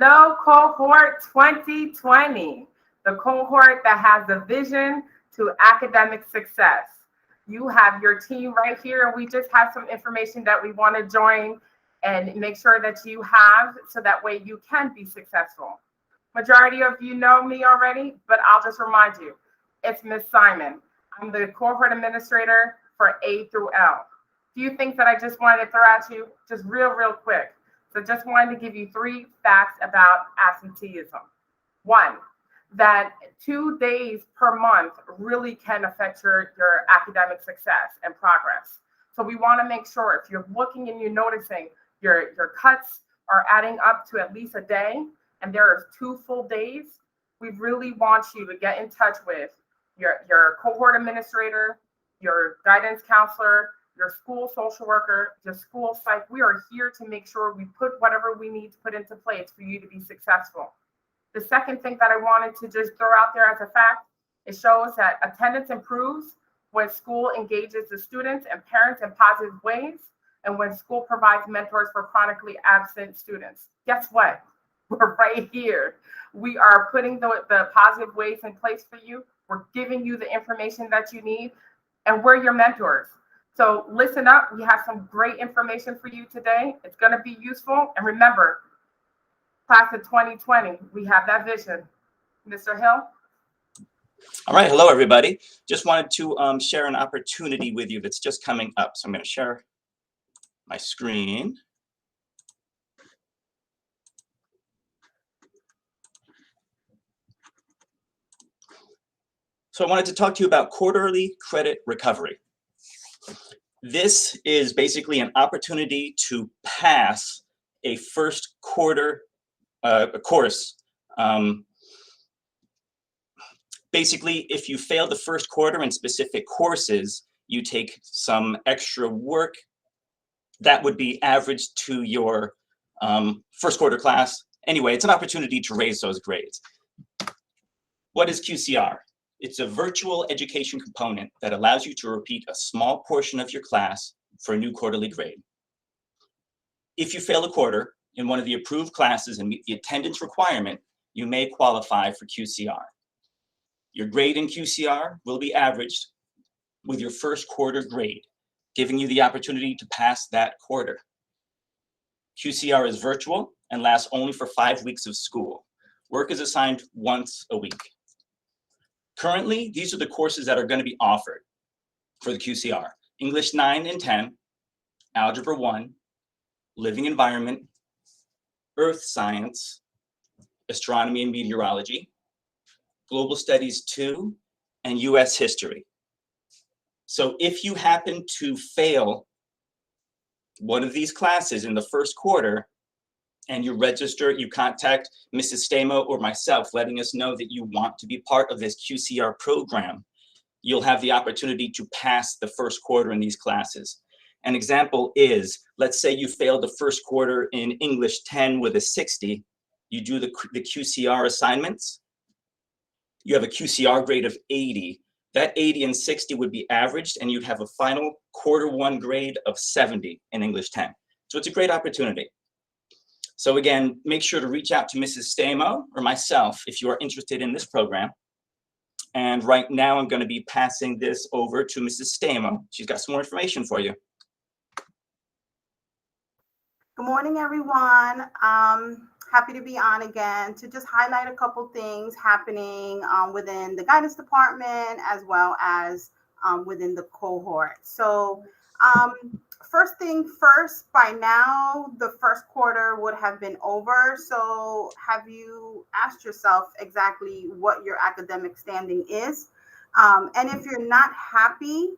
Hello, cohort 2020, the cohort that has a vision to academic success. You have your team right here, and we just have some information that we want to join and make sure that you have so that way you can be successful. Majority of you know me already, but I'll just remind you, it's Miss Simon. I'm the cohort administrator for A through L. Few things that I just wanted to throw at you, just real quick. So just wanted to give you 3 facts about absenteeism. 1, that 2 days per month really can affect your academic success and progress. So we want to make sure if you're looking and you're noticing your cuts are adding up to at least a day, and there are 2 full days, we really want you to get in touch with your cohort administrator, your guidance counselor, your school social worker, your school psych. We are here to make sure we put whatever we need to put into place for you to be successful. The second thing that I wanted to just throw out there as a fact, it shows that attendance improves when school engages the students and parents in positive ways, and when school provides mentors for chronically absent students. Guess what? We're right here. We are putting the positive ways in place for you. We're giving you the information that you need, and we're your mentors. So listen up. We have some great information for you today. It's going to be useful. And remember, class of 2020, we have that vision. Mr. Hill? All right. Hello, everybody. Just wanted to share an opportunity with you that's just coming up. So I'm going to share my screen. So I wanted to talk to you about quarterly credit recovery. This is basically an opportunity to pass a first quarter course. Basically, if you fail the first quarter in specific courses, you take some extra work that would be averaged to your first quarter class. Anyway, it's an opportunity to raise those grades. What is QCR? It's a virtual education component that allows you to repeat a small portion of your class for a new quarterly grade. If you fail a quarter in one of the approved classes and meet the attendance requirement, you may qualify for QCR. Your grade in QCR will be averaged with your first quarter grade, giving you the opportunity to pass that quarter. QCR is virtual and lasts only for 5 weeks of school. Work is assigned once a week. Currently, these are the courses that are going to be offered for the QCR. English 9 and 10, Algebra 1, Living Environment, Earth Science, Astronomy and Meteorology, Global Studies 2, and US History. So if you happen to fail one of these classes in the first quarter, and you register, you contact Mrs. Stamo or myself, letting us know that you want to be part of this QCR program, you'll have the opportunity to pass the first quarter in these classes. An example is, let's say you failed the first quarter in English 10 with a 60, you do the QCR assignments, you have a QCR grade of 80, that 80 and 60 would be averaged, and you'd have a final quarter 1 grade of 70 in English 10. So it's a great opportunity. So again, make sure to reach out to Mrs. Stamo or myself if you are interested in this program. And right now I'm going to be passing this over to Mrs. Stamo. She's got some more information for you. Good morning, everyone. Happy to be on again to just highlight a couple things happening within the guidance department as well as within the cohort. So first thing first, by now, the first quarter would have been over. So have you asked yourself exactly what your academic standing is? And if you're not happy,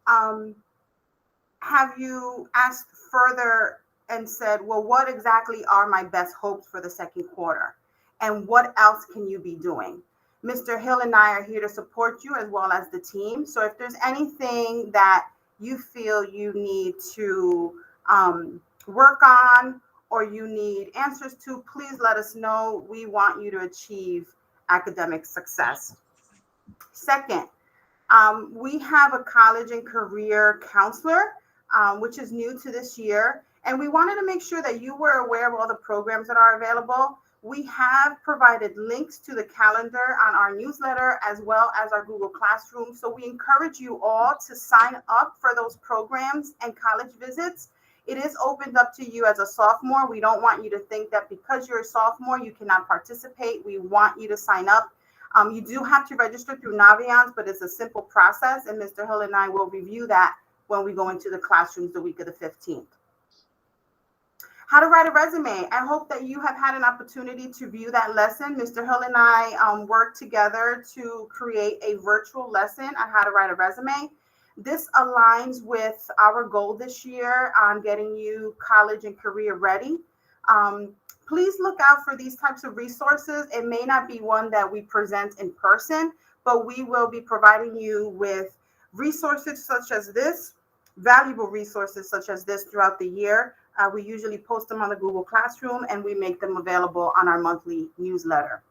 have you asked further and said, well, what exactly are my best hopes for the second quarter? And what else can you be doing? Mr. Hill and I are here to support you as well as the team. So if there's anything that you feel you need to work on or you need answers to, please let us know. We want you to achieve academic success. Second, we have a college and career counselor, which is new to this year. And we wanted to make sure that you were aware of all the programs that are available. We have provided links to the calendar on our newsletter as well as our Google Classroom. So we encourage you all to sign up for those programs and college visits. It is opened up to you as a sophomore. We don't want you to think that because you're a sophomore, you cannot participate. We want you to sign up. You do have to register through Naviance, but it's a simple process. And Mr. Hill and I will review that when we go into the classrooms the week of the 15th. How to write a resume. I hope that you have had an opportunity to view that lesson. Mr. Hill and I worked together to create a virtual lesson on how to write a resume. This aligns with our goal this year on getting you college and career ready. Please look out for these types of resources. It may not be one that we present in person, but we will be providing you with resources such as this, valuable resources such as this throughout the year. We usually post them on the Google Classroom and we make them available on our monthly newsletter.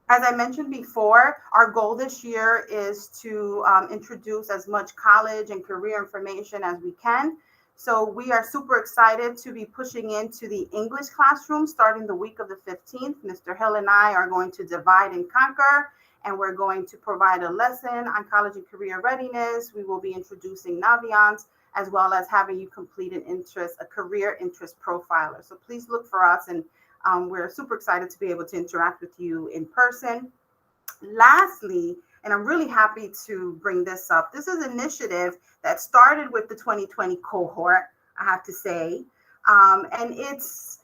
As I mentioned before, our goal this year is to introduce as much college and career information as we can. So we are super excited to be pushing into the English classroom starting the week of the 15th. Mr. Hill and I are going to divide and conquer, and we're going to provide a lesson on college and career readiness. We will be introducing Naviance, as well as having you complete a career interest profiler. So please look for us, and we're super excited to be able to interact with you in person. Lastly, and I'm really happy to bring this up, this is an initiative that started with the 2020 cohort, I have to say, and it's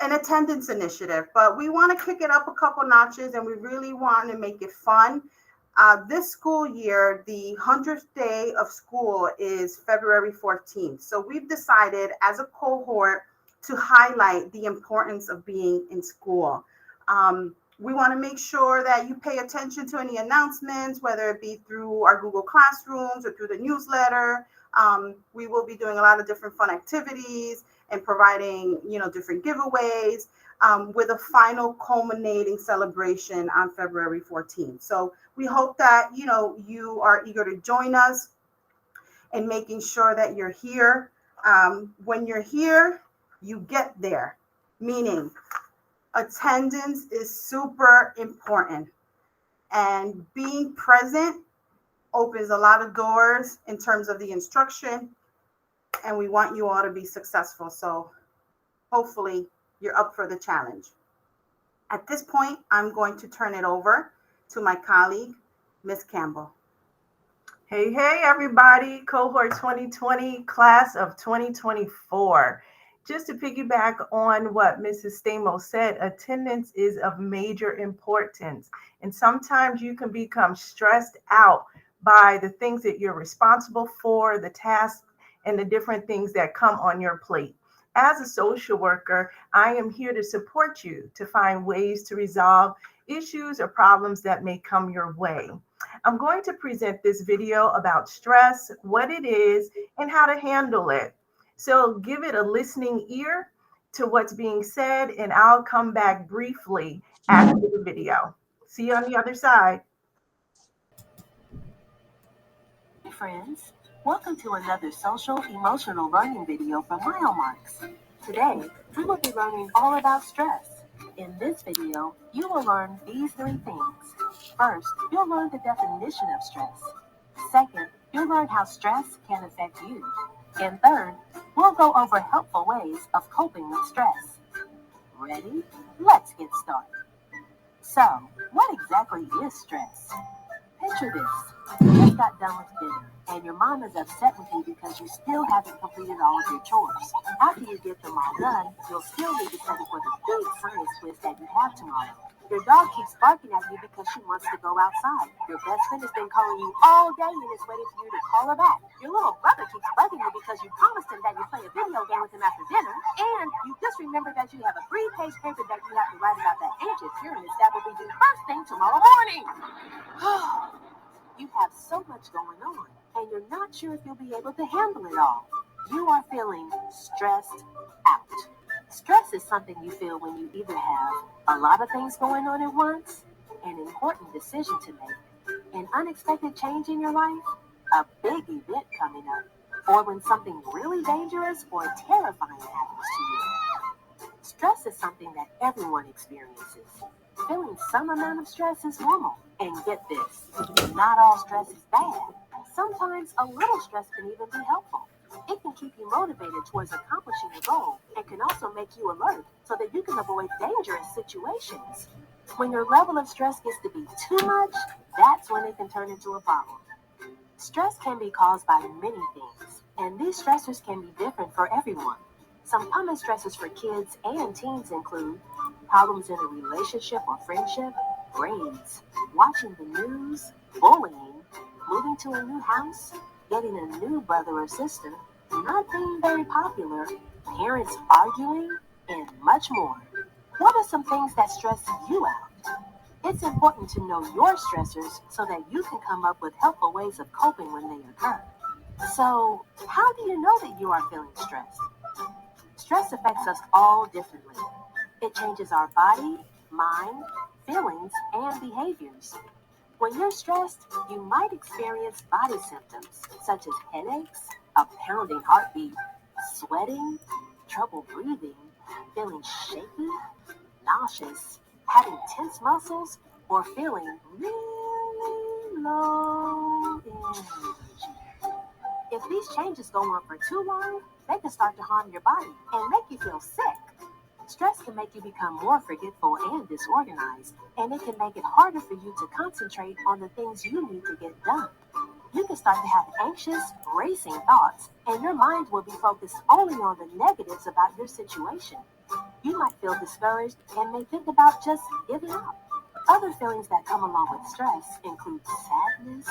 an attendance initiative, but we want to kick it up a couple notches, and we really want to make it fun. This school year, the 100th day of school is February 14th. So we've decided as a cohort to highlight the importance of being in school. We want to make sure that you pay attention to any announcements, whether it be through our Google Classrooms or through the newsletter. We will be doing a lot of different fun activities and providing, different giveaways with a final culminating celebration on February 14th. So we hope that, you are eager to join us in making sure that you're here. When you're here, you get there, meaning attendance is super important, and being present opens a lot of doors in terms of the instruction, and we want you all to be successful. So hopefully you're up for the challenge. At this point, I'm going to turn it over to my colleague, Ms. Campbell. Hey, everybody, cohort 2020, class of 2024. Just to piggyback on what Mrs. Stamos said, attendance is of major importance. And sometimes you can become stressed out by the things that you're responsible for, the tasks, and the different things that come on your plate. As a social worker, I am here to support you to find ways to resolve issues or problems that may come your way. I'm going to present this video about stress, what it is, and how to handle it. So give it a listening ear to what's being said, and I'll come back briefly after the video. See you on the other side. Hey friends, welcome to another social emotional learning video from Mile Marks. Today, we will be learning all about stress. In this video, you will learn these 3 things. First, you'll learn the definition of stress. Second, you'll learn how stress can affect you. And third, we'll go over helpful ways of coping with stress. Ready? Let's get started. So, what exactly is stress? Picture this. You just got done with dinner, and your mom is upset with you because you still haven't completed all of your chores. After you get them all done, you'll still need to study for the big science quiz that you have tomorrow. Your dog keeps barking at you because she wants to go outside. Your best friend has been calling you all day and is waiting for you to call her back. Your little brother keeps bugging you because you promised him that you play a video game with him after dinner. And you just remembered that you have a 3-page paper that you have to write about that ancient pyramids that will be due first thing tomorrow morning. You have so much going on, and you're not sure if you'll be able to handle it all. You are feeling stressed out. Stress is something you feel when you either have a lot of things going on at once, an important decision to make, an unexpected change in your life, a big event coming up, or when something really dangerous or terrifying happens to you. Stress is something that everyone experiences. Feeling some amount of stress is normal. And get this, not all stress is bad. Sometimes a little stress can even be helpful. It can keep you motivated towards accomplishing a goal and can also make you alert so that you can avoid dangerous situations. When your level of stress gets to be too much, that's when it can turn into a problem. Stress can be caused by many things, and these stressors can be different for everyone. Some common stressors for kids and teens include problems in a relationship or friendship, grades, watching the news, bullying, moving to a new house, getting a new brother or sister, not being very popular, parents arguing, and much more. What are some things that stress you out? It's important to know your stressors so that you can come up with helpful ways of coping when they occur. So, how do you know that you are feeling stressed? Stress affects us all differently. It changes our body, mind, feelings, and behaviors. When you're stressed, you might experience body symptoms such as headaches, a pounding heartbeat, sweating, trouble breathing, feeling shaky, nauseous, having tense muscles, or feeling really low energy. If these changes go on for too long, they can start to harm your body and make you feel sick. Stress can make you become more forgetful and disorganized, and it can make it harder for you to concentrate on the things you need to get done. You can start to have anxious, racing thoughts, and your mind will be focused only on the negatives about your situation. You might feel discouraged and may think about just giving up. Other feelings that come along with stress include sadness,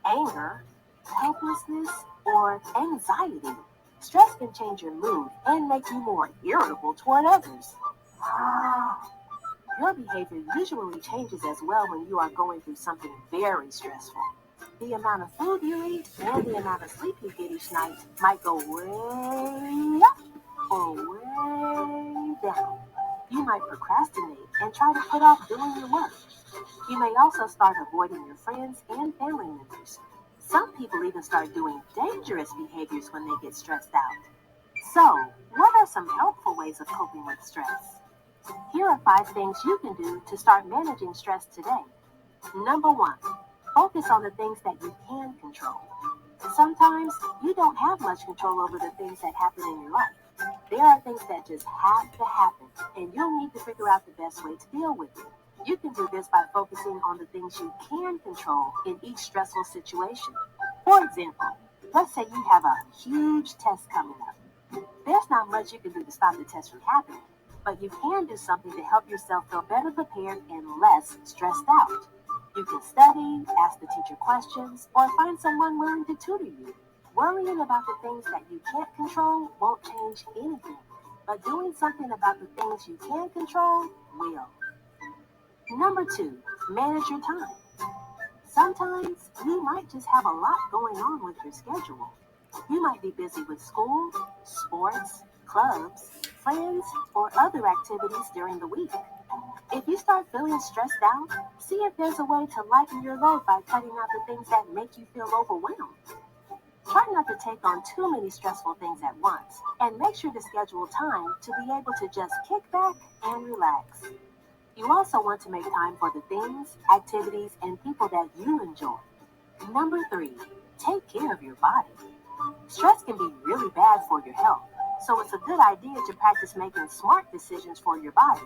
anger, helplessness, or anxiety. Stress can change your mood and make you more irritable toward others. Your behavior usually changes as well when you are going through something very stressful. The amount of food you eat and the amount of sleep you get each night might go way up or way down. You might procrastinate and try to put off doing your work. You may also start avoiding your friends and family members. Some people even start doing dangerous behaviors when they get stressed out. So, what are some helpful ways of coping with stress? Here are 5 things you can do to start managing stress today. Number 1, focus on the things that you can control. Sometimes you don't have much control over the things that happen in your life. There are things that just have to happen, and you'll need to figure out the best way to deal with it. You can do this by focusing on the things you can control in each stressful situation. For example, let's say you have a huge test coming up. There's not much you can do to stop the test from happening, but you can do something to help yourself feel better prepared and less stressed out. You can study, ask the teacher questions, or find someone willing to tutor you. Worrying about the things that you can't control won't change anything, but doing something about the things you can control will. Number 2, manage your time. Sometimes you might just have a lot going on with your schedule. You might be busy with school, sports, clubs, friends, or other activities during the week. If you start feeling stressed out, see if there's a way to lighten your load by cutting out the things that make you feel overwhelmed. Try not to take on too many stressful things at once, and make sure to schedule time to be able to just kick back and relax. You also want to make time for the things, activities, and people that you enjoy. Number 3, take care of your body. Stress can be really bad for your health, so it's a good idea to practice making smart decisions for your body.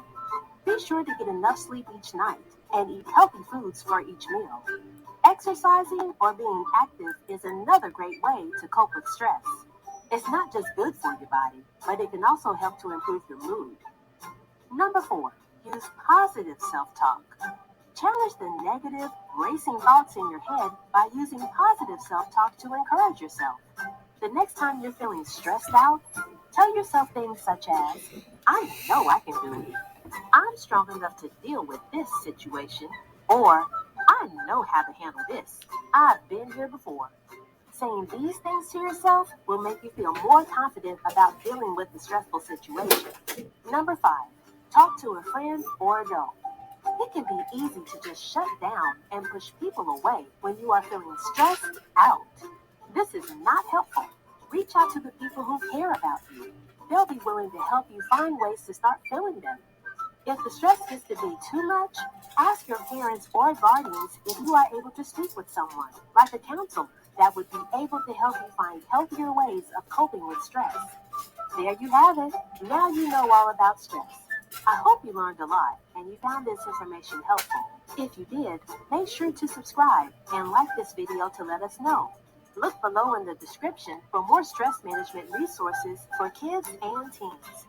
Be sure to get enough sleep each night and eat healthy foods for each meal. Exercising or being active is another great way to cope with stress. It's not just good for your body, but it can also help to improve your mood. Number 4, use positive self-talk. Challenge the negative, racing thoughts in your head by using positive self-talk to encourage yourself. The next time you're feeling stressed out, tell yourself things such as, I know I can do it. I'm strong enough to deal with this situation. Or, I know how to handle this. I've been here before. Saying these things to yourself will make you feel more confident about dealing with the stressful situation. Number 5, talk to a friend or adult. It can be easy to just shut down and push people away when you are feeling stressed out. This is not helpful. Reach out to the people who care about you. they'll be willing to help you find ways to start feeling them. If the stress gets to be too much, ask your parents or guardians if you are able to speak with someone, like a counselor, that would be able to help you find healthier ways of coping with stress. There you have it. Now you know all about stress. I hope you learned a lot and you found this information helpful. If you did, make sure to subscribe and like this video to let us know. Look below in the description for more stress management resources for kids and teens.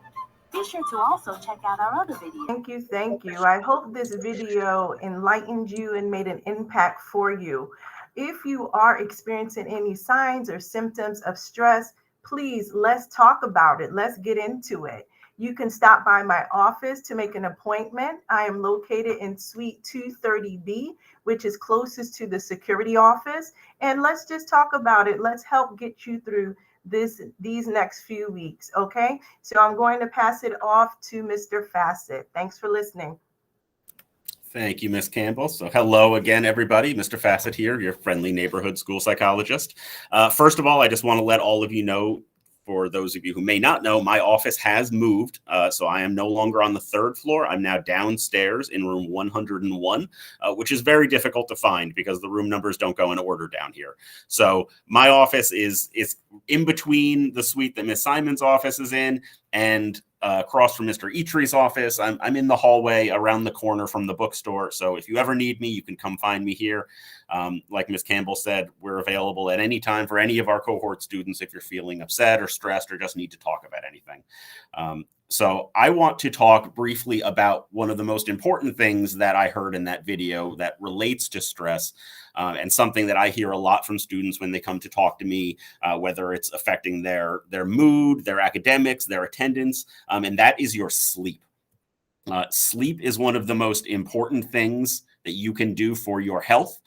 Be sure to also check out our other videos. Thank you. Thank you. I hope this video enlightened you and made an impact for you. If you are experiencing any signs or symptoms of stress, please, let's talk about it. Let's get into it. You can stop by my office to make an appointment. I am located in Suite 230B, which is closest to the security office. And let's just talk about it. Let's help get you through these next few weeks, okay? So I'm going to pass it off to Mr. Fassett. Thanks for listening. Thank you, Ms. Campbell. So hello again, everybody. Mr. Fassett here, your friendly neighborhood school psychologist. First of all, I just want to let all of you know, for those of you who may not know, my office has moved. So I am no longer on the third floor. I'm now downstairs in room 101, which is very difficult to find because the room numbers don't go in order down here. So my office is in between the suite that Miss Simon's office is in and across from Mr. Eatry's office. I'm in the hallway around the corner from the bookstore. So if you ever need me, you can come find me here. Like Ms. Campbell said, we're available at any time for any of our cohort students if you're feeling upset or stressed or just need to talk about anything. So I want to talk briefly about one of the most important things that I heard in that video that relates to stress, and something that I hear a lot from students when they come to talk to me, whether it's affecting their mood, their academics, their attendance, and that is your sleep. Sleep is one of the most important things that you can do for your health.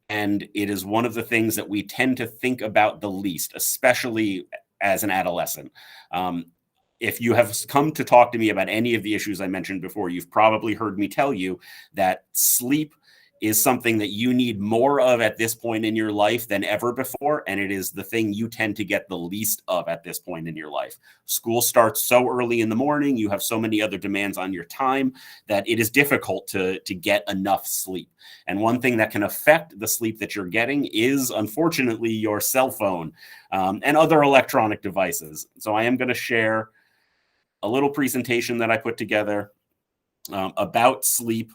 And it is one of the things that we tend to think about the least, especially as an adolescent. If you have come to talk to me about any of the issues I mentioned before, you've probably heard me tell you that sleep is something that you need more of at this point in your life than ever before. And it is the thing you tend to get the least of at this point in your life. School starts so early in the morning. You have so many other demands on your time that it is difficult to get enough sleep. And one thing that can affect the sleep that you're getting is, unfortunately, your cell phone and other electronic devices. So I am going to share a little presentation that I put together about sleep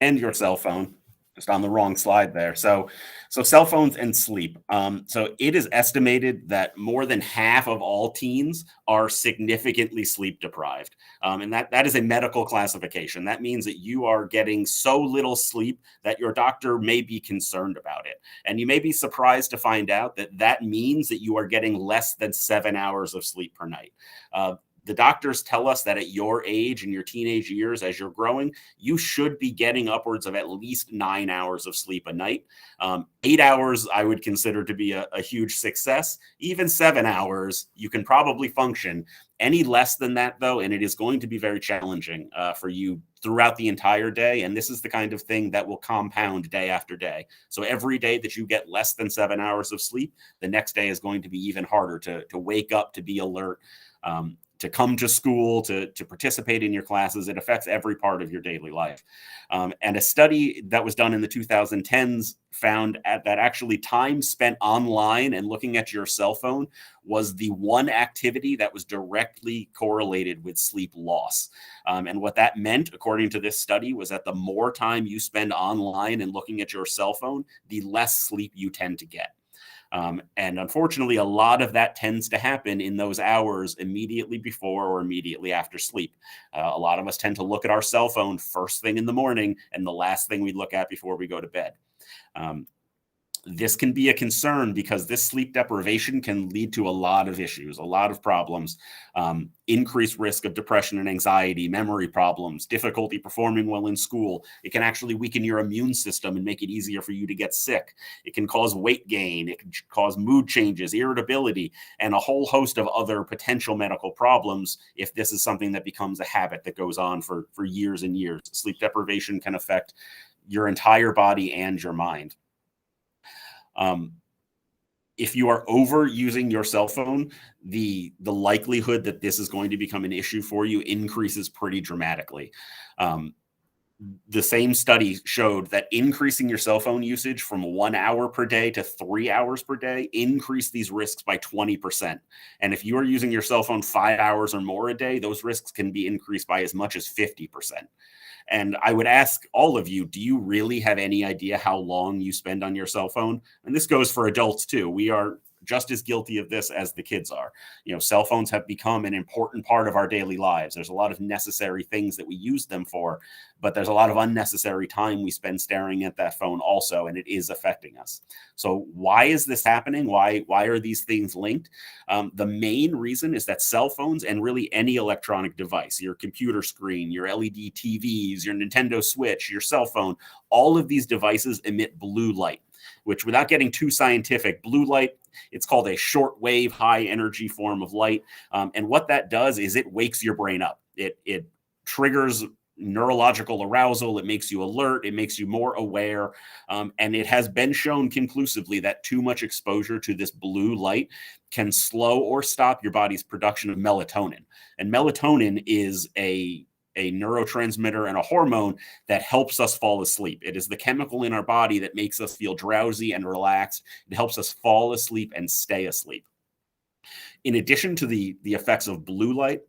and your cell phone, just on the wrong slide there. So cell phones and sleep. So it is estimated that more than half of all teens are significantly sleep deprived. And that is a medical classification. That means that you are getting so little sleep that your doctor may be concerned about it. And you may be surprised to find out that that means that you are getting less than 7 hours of sleep per night. The doctors tell us that at your age, in your teenage years, as you're growing, you should be getting upwards of at least 9 hours of sleep a night. 8 hours, I would consider to be a huge success. Even 7 hours, you can probably function. Any less than that, though, and it is going to be very challenging for you throughout the entire day. And this is the kind of thing that will compound day after day. So every day that you get less than 7 hours of sleep, the next day is going to be even harder to wake up, to be alert, to come to school, to participate in your classes. It affects every part of your daily life. And a study that was done in the 2010s found that actually time spent online and looking at your cell phone was the one activity that was directly correlated with sleep loss. And what that meant, according to this study, was that the more time you spend online and looking at your cell phone, the less sleep you tend to get. And unfortunately, a lot of that tends to happen in those hours immediately before or immediately after sleep. A lot of us tend to look at our cell phone first thing in the morning and the last thing we look at before we go to bed. This can be a concern because this sleep deprivation can lead to a lot of issues, a lot of problems, increased risk of depression and anxiety, memory problems, difficulty performing well in school. It can actually weaken your immune system and make it easier for you to get sick. It can cause weight gain. It can cause mood changes, irritability, and a whole host of other potential medical problems if this is something that becomes a habit that goes on for years and years. Sleep deprivation can affect your entire body and your mind. if you are overusing your cell phone, the likelihood that this is going to become an issue for you increases pretty dramatically. The same study showed that increasing your cell phone usage from 1 hour per day to 3 hours per day increased these risks by 20%. And if you are using your cell phone 5 hours or more a day, those risks can be increased by as much as 50%. And I would ask all of you, do you really have any idea how long you spend on your cell phone? And this goes for adults too. We are just as guilty of this as the kids are. Cell phones have become an important part of our daily lives. There's a lot of necessary things that we use them for, but there's a lot of unnecessary time we spend staring at that phone also, and it is affecting us. So why is this happening? Why are these things linked? The main reason is that cell phones, and really any electronic device, your computer screen, your LED TVs, your Nintendo Switch, your cell phone, all of these devices emit blue light, which, without getting too scientific, blue light, it's called a shortwave high energy form of light. And what that does is it wakes your brain up. It triggers neurological arousal. It makes you alert. It makes you more aware. And it has been shown conclusively that too much exposure to this blue light can slow or stop your body's production of melatonin. And melatonin is a neurotransmitter and a hormone that helps us fall asleep. It is the chemical in our body that makes us feel drowsy and relaxed. It helps us fall asleep and stay asleep. In addition to the effects of blue light,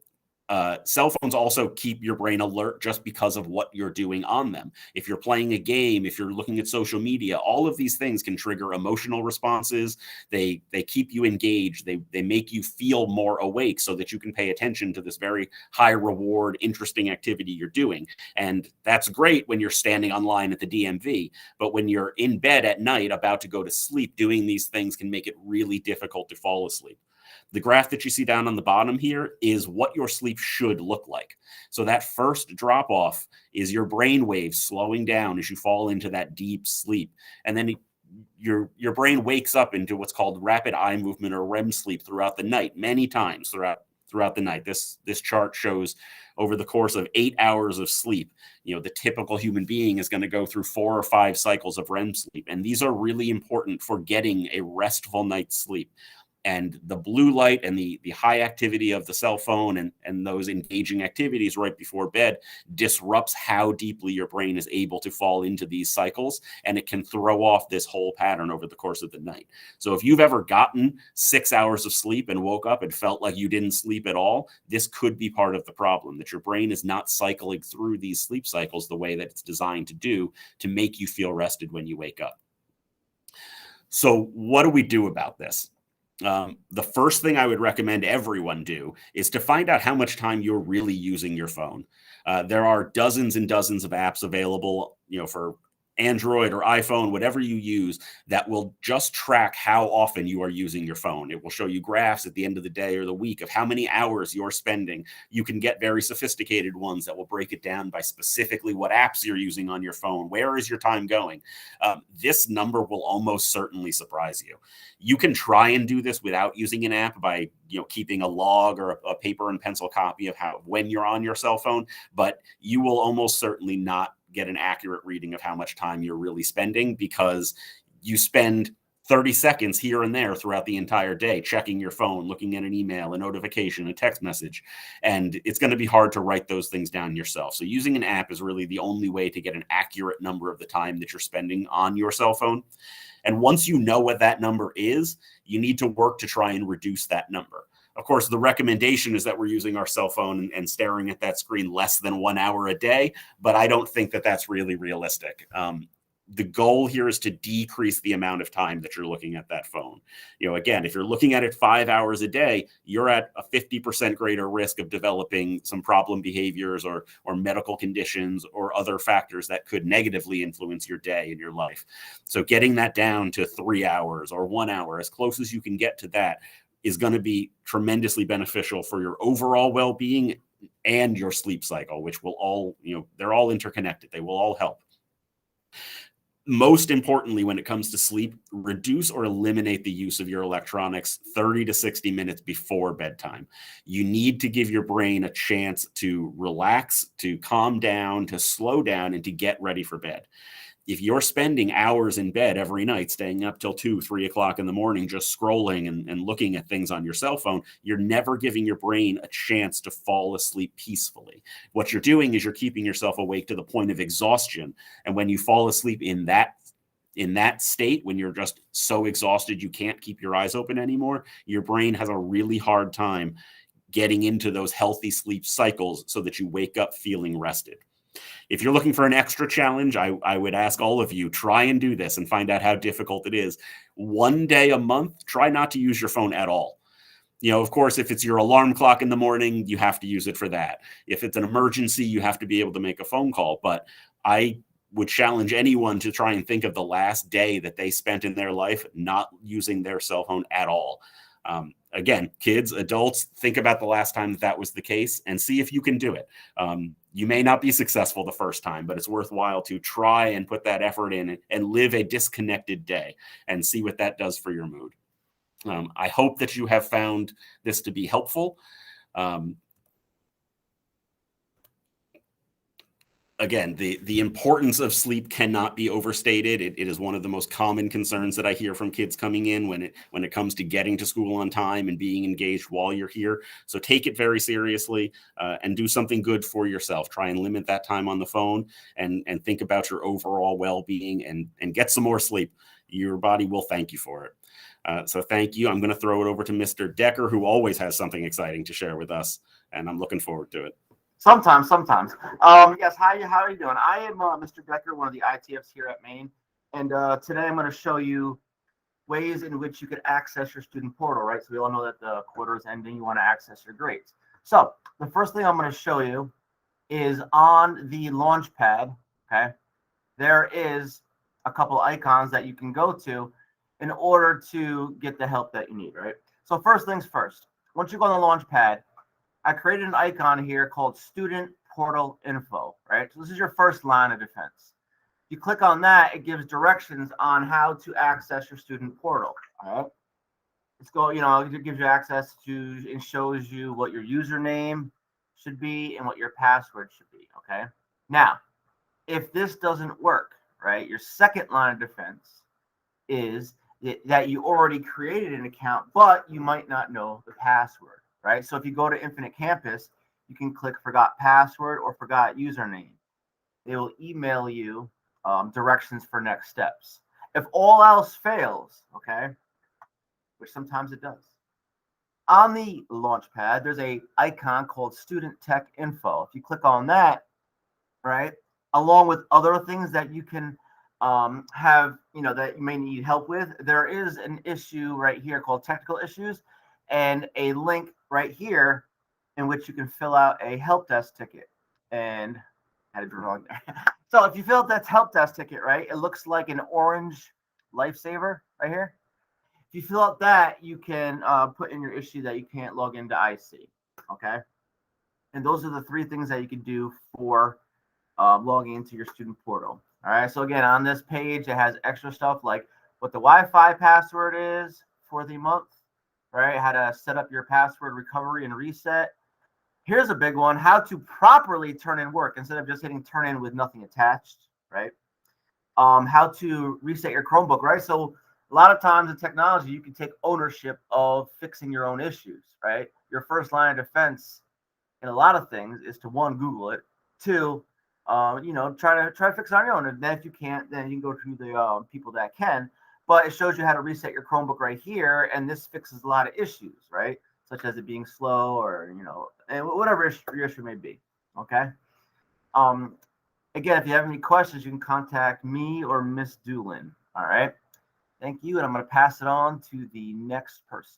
cell phones also keep your brain alert just because of what you're doing on them. If you're playing a game, if you're looking at social media, all of these things can trigger emotional responses. They keep you engaged. They make you feel more awake so that you can pay attention to this very high reward, interesting activity you're doing. And that's great when you're standing online at the DMV. But when you're in bed at night about to go to sleep, doing these things can make it really difficult to fall asleep. The graph that you see down on the bottom here is what your sleep should look like. So that first drop off is your brain waves slowing down as you fall into that deep sleep. And then your brain wakes up into what's called rapid eye movement or REM sleep throughout the night, many times throughout the night. This chart shows over the course of 8 hours of sleep, the typical human being is going to go through 4 or 5 cycles of REM sleep. And these are really important for getting a restful night's sleep. And the blue light and the high activity of the cell phone and those engaging activities right before bed disrupts how deeply your brain is able to fall into these cycles. And it can throw off this whole pattern over the course of the night. So if you've ever gotten 6 hours of sleep and woke up and felt like you didn't sleep at all, this could be part of the problem, that your brain is not cycling through these sleep cycles the way that it's designed to do to make you feel rested when you wake up. So what do we do about this? The first thing I would recommend everyone do is to find out how much time you're really using your phone. There are dozens and dozens of apps available, for Android or iPhone, whatever you use, that will just track how often you are using your phone. It will show you graphs at the end of the day or the week of how many hours you're spending. You can get very sophisticated ones that will break it down by specifically what apps you're using on your phone. Where is your time going? This number will almost certainly surprise you. You can try and do this without using an app by keeping a log or a paper and pencil copy of when you're on your cell phone, but you will almost certainly not get an accurate reading of how much time you're really spending, because you spend 30 seconds here and there throughout the entire day checking your phone, looking at an email, a notification, a text message, and it's going to be hard to write those things down yourself. So using an app is really the only way to get an accurate number of the time that you're spending on your cell phone. And once you know what that number is, you need to work to try and reduce that number. Of course, the recommendation is that we're using our cell phone and staring at that screen less than 1 hour a day, but I don't think that that's really realistic. The goal here is to decrease the amount of time that you're looking at that phone. Again, if you're looking at it 5 hours a day, you're at a 50% greater risk of developing some problem behaviors or medical conditions or other factors that could negatively influence your day and your life. So getting that down to 3 hours or 1 hour, as close as you can get to that, is going to be tremendously beneficial for your overall well-being and your sleep cycle, which will all, they're all interconnected. They will all help. Most importantly, when it comes to sleep, reduce or eliminate the use of your electronics 30 to 60 minutes before bedtime. You need to give your brain a chance to relax, to calm down, to slow down, and to get ready for bed. If you're spending hours in bed every night, staying up till 2, 3 o'clock in the morning, just scrolling and looking at things on your cell phone, you're never giving your brain a chance to fall asleep peacefully. What you're doing is you're keeping yourself awake to the point of exhaustion. And when you fall asleep in that state, when you're just so exhausted you can't keep your eyes open anymore, your brain has a really hard time getting into those healthy sleep cycles so that you wake up feeling rested. If you're looking for an extra challenge, I would ask all of you, try and do this and find out how difficult it is. One day a month, try not to use your phone at all. Of course, if it's your alarm clock in the morning, you have to use it for that. If it's an emergency, you have to be able to make a phone call. But I would challenge anyone to try and think of the last day that they spent in their life not using their cell phone at all. Again, kids, adults, think about the last time that was the case and see if you can do it. You may not be successful the first time, but it's worthwhile to try and put that effort in and live a disconnected day and see what that does for your mood. I hope that you have found this to be helpful. Again, the importance of sleep cannot be overstated. It is one of the most common concerns that I hear from kids coming in when it comes to getting to school on time and being engaged while you're here. So take it very seriously and do something good for yourself. Try and limit that time on the phone and think about your overall well-being and get some more sleep. Your body will thank you for it. So thank you. I'm going to throw it over to Mr. Decker, who always has something exciting to share with us, and I'm looking forward to it. Sometimes. Yes, how are you doing? I am Mr. Decker, one of the ITFs here at Maine, and today I'm going to show you ways in which you could access your student portal, right? So we all know that the quarter is ending, you want to access your grades. So the first thing I'm going to show you is on the launch pad, okay? There is a couple icons that you can go to in order to get the help that you need, right? So first things first, once you go on the launch pad, I created an icon here called Student Portal Info, right? So this is your first line of defense. You click on that, it gives directions on how to access your student portal, all right? Let's go, it gives you access to, and shows you what your username should be and what your password should be, okay? Now, if this doesn't work, right, your second line of defense is that you already created an account, but you might not know the password. Right? So if you go to Infinite Campus, you can click forgot password or forgot username. They will email you directions for next steps. If all else fails, okay, which sometimes it does, on the launch pad, there's a icon called Student Tech Info. If you click on that, right, along with other things that you can have, that you may need help with, there is an issue right here called technical issues and a link right here in which you can fill out a help desk ticket. And I had it wrong there. So if you fill out that help desk ticket, right, it looks like an orange lifesaver right here. If you fill out that, you can put in your issue that you can't log into IC, okay? And those are the three things that you can do for logging into your student portal. All right, so again, on this page, it has extra stuff like what the Wi-Fi password is for the month, right? How to set up your password recovery and reset. Here's a big one, how to properly turn in work instead of just hitting turn in with nothing attached, right? How to reset your Chromebook, right? So a lot of times in technology, you can take ownership of fixing your own issues, right? Your first line of defense in a lot of things is to, one, Google it, two, try to fix it on your own. And then if you can't, then you can go to the people that can. But it shows you how to reset your Chromebook right here, and this fixes a lot of issues, right? Such as it being slow or, and whatever your issue may be, okay? Again, if you have any questions, you can contact me or Miss Doolin, all right? Thank you, and I'm going to pass it on to the next person.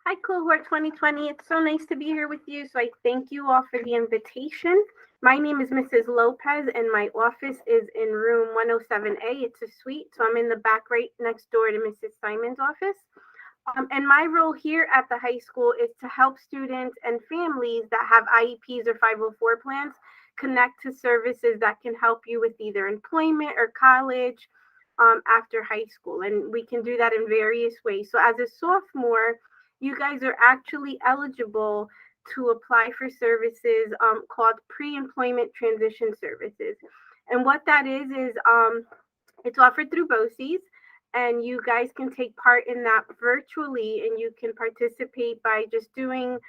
Hi, Cohort 2020. It's so nice to be here with you, so I thank you all for the invitation. My name is Mrs. Lopez, and my office is in room 107A. It's a suite, so I'm in the back right next door to Mrs. Simon's office. And my role here at the high school is to help students and families that have IEPs or 504 plans connect to services that can help you with either employment or college after high school. And we can do that in various ways. So as a sophomore, you guys are actually eligible to apply for services called pre-employment transition services. And what that is it's offered through BOCES, and you guys can take part in that virtually, and you can participate by just doing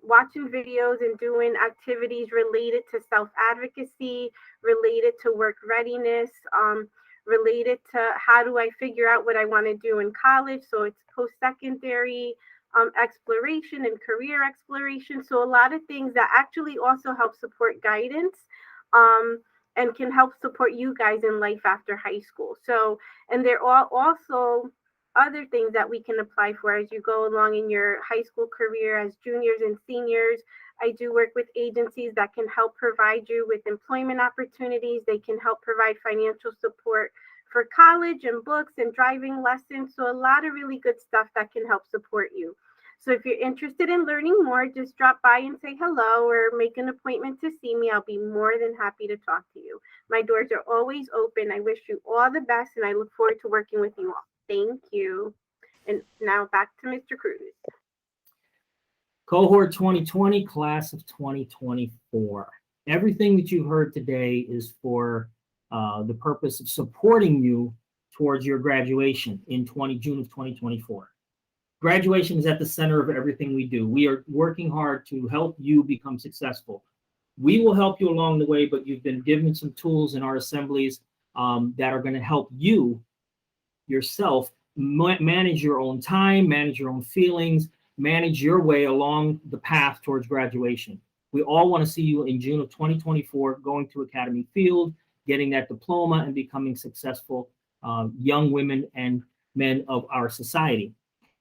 watching videos and doing activities related to self-advocacy, related to work readiness, related to how do I figure out what I want to do in college. So it's post-secondary exploration and career exploration. So a lot of things that actually also help support guidance and can help support you guys in life after high school. So, and there are also other things that we can apply for as you go along in your high school career as juniors and seniors. I do work with agencies that can help provide you with employment opportunities. They can help provide financial support for college and books and driving lessons. So a lot of really good stuff that can help support you. So if you're interested in learning more, just drop by and say hello or make an appointment to see me. I'll be more than happy to talk to you. My doors are always open. I wish you all the best, and I look forward to working with you all. Thank you. And now back to Mr. Cruz. Cohort 2020, class of 2024. Everything that you heard today is for the purpose of supporting you towards your graduation in June of 2024. Graduation is at the center of everything we do. We are working hard to help you become successful. We will help you along the way, but you've been given some tools in our assemblies that are going to help you yourself manage your own time, manage your own feelings, manage your way along the path towards graduation. We all want to see you in June of 2024 going to Academy Field, getting that diploma, and becoming successful young women and men of our society.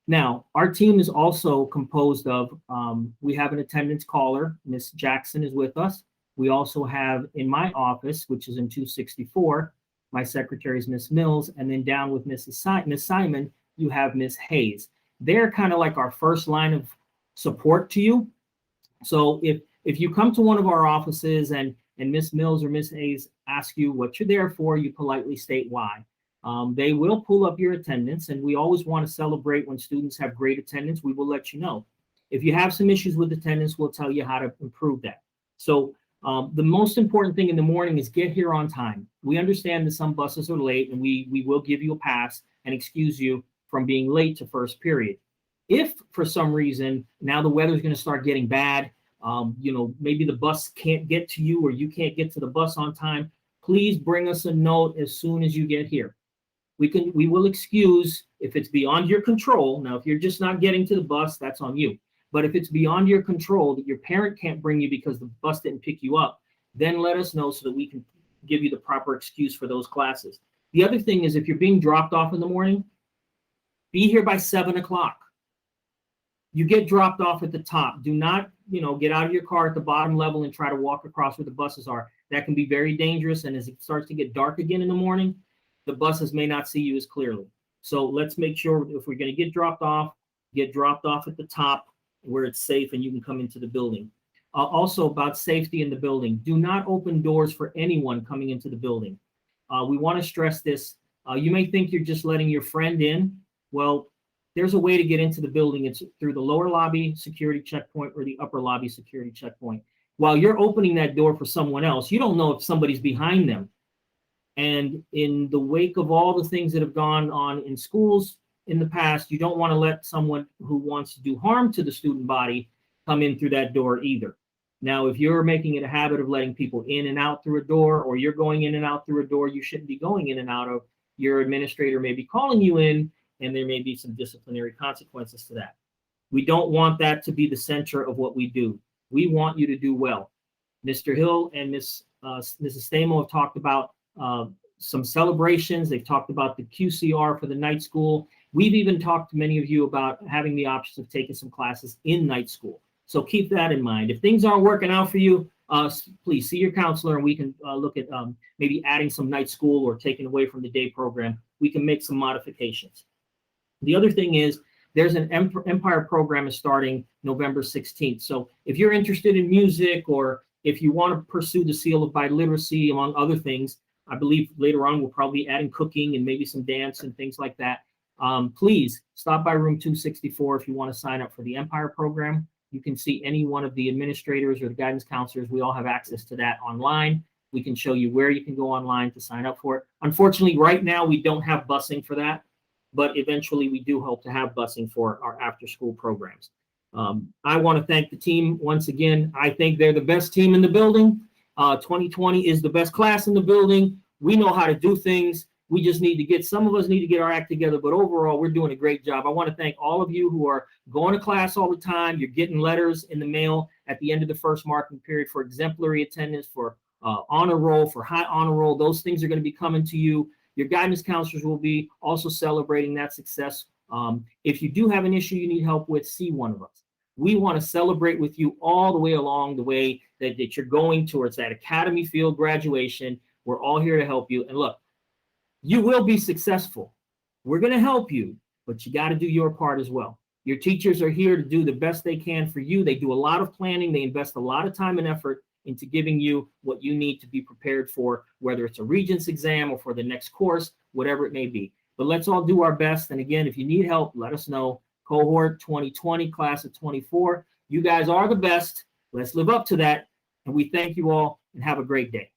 Now, our team is also composed of, we have an attendance caller, Miss Jackson is with us. We also have in my office, which is in 264, my secretary is Miss Mills, and then down with Miss Simon, you have Miss Hayes. They're kind of like our first line of support to you. So if you come to one of our offices and Miss Mills or Miss Hayes ask you what you're there for, you politely state why. They will pull up your attendance, and we always want to celebrate when students have great attendance. We will let you know. If you have some issues with attendance, we'll tell you how to improve that. So the most important thing in the morning is get here on time. We understand that some buses are late, and we will give you a pass and excuse you from being late to first period. If for some reason now the weather is going to start getting bad, maybe the bus can't get to you or you can't get to the bus on time, please bring us a note as soon as you get here. We will excuse if it's beyond your control. Now, if you're just not getting to the bus, that's on you. But if it's beyond your control that your parent can't bring you because the bus didn't pick you up, then let us know so that we can give you the proper excuse for those classes. The other thing is if you're being dropped off in the morning, be here by 7 o'clock. You get dropped off at the top. Do not, get out of your car at the bottom level and try to walk across where the buses are. That can be very dangerous. And as it starts to get dark again in the morning, the buses may not see you as clearly. So let's make sure if we're going to get dropped off at the top where it's safe and you can come into the building. Also about safety in the building. Do not open doors for anyone coming into the building. We want to stress this. You may think you're just letting your friend in. Well, there's a way to get into the building. It's through the lower lobby security checkpoint or the upper lobby security checkpoint. While you're opening that door for someone else, you don't know if somebody's behind them. And in the wake of all the things that have gone on in schools in the past, you don't want to let someone who wants to do harm to the student body come in through that door either. Now, if you're making it a habit of letting people in and out through a door, or you're going in and out through a door you shouldn't be going in and out of, your administrator may be calling you in, and there may be some disciplinary consequences to that. We don't want that to be the center of what we do. We want you to do well. Mr. Hill and Mrs. Stamo have talked about some celebrations. They've talked about the QCR for the night school. We've even talked to many of you about having the options of taking some classes in night school. So keep that in mind. If things aren't working out for you, please see your counselor, and we can look at maybe adding some night school or taking away from the day program. We can make some modifications. The other thing is there's an Empire program is starting November 16th. So if you're interested in music, or if you want to pursue the seal of biliteracy, among other things, I believe later on we'll probably be adding cooking and maybe some dance and things like that. Please stop by room 264 if you want to sign up for the Empire program. You can see any one of the administrators or the guidance counselors. We all have access to that online. We can show you where you can go online to sign up for it. Unfortunately, right now, we don't have busing for that, but eventually we do hope to have busing for our after-school programs. I want to thank the team once again. I think they're the best team in the building. 2020 is the best class in the building. We know how to do things. We just need to get, some of us need to get our act together, but overall, we're doing a great job. I want to thank all of you who are going to class all the time. You're getting letters in the mail at the end of the first marking period for exemplary attendance, for honor roll, for high honor roll. Those things are going to be coming to you. Your guidance counselors will be also celebrating that success. If you do have an issue you need help with, see one of us. We want to celebrate with you all the way along the way that you're going towards that Academy Field graduation. We're all here to help you. And look, you will be successful. We're going to help you, but you got to do your part as well. Your teachers are here to do the best they can for you. They do a lot of planning. They invest a lot of time and effort into giving you what you need to be prepared for, whether it's a Regents exam or for the next course, whatever it may be. But let's all do our best. And again, if you need help, let us know. Cohort 2020, class of 24. You guys are the best. Let's live up to that. And we thank you all and have a great day.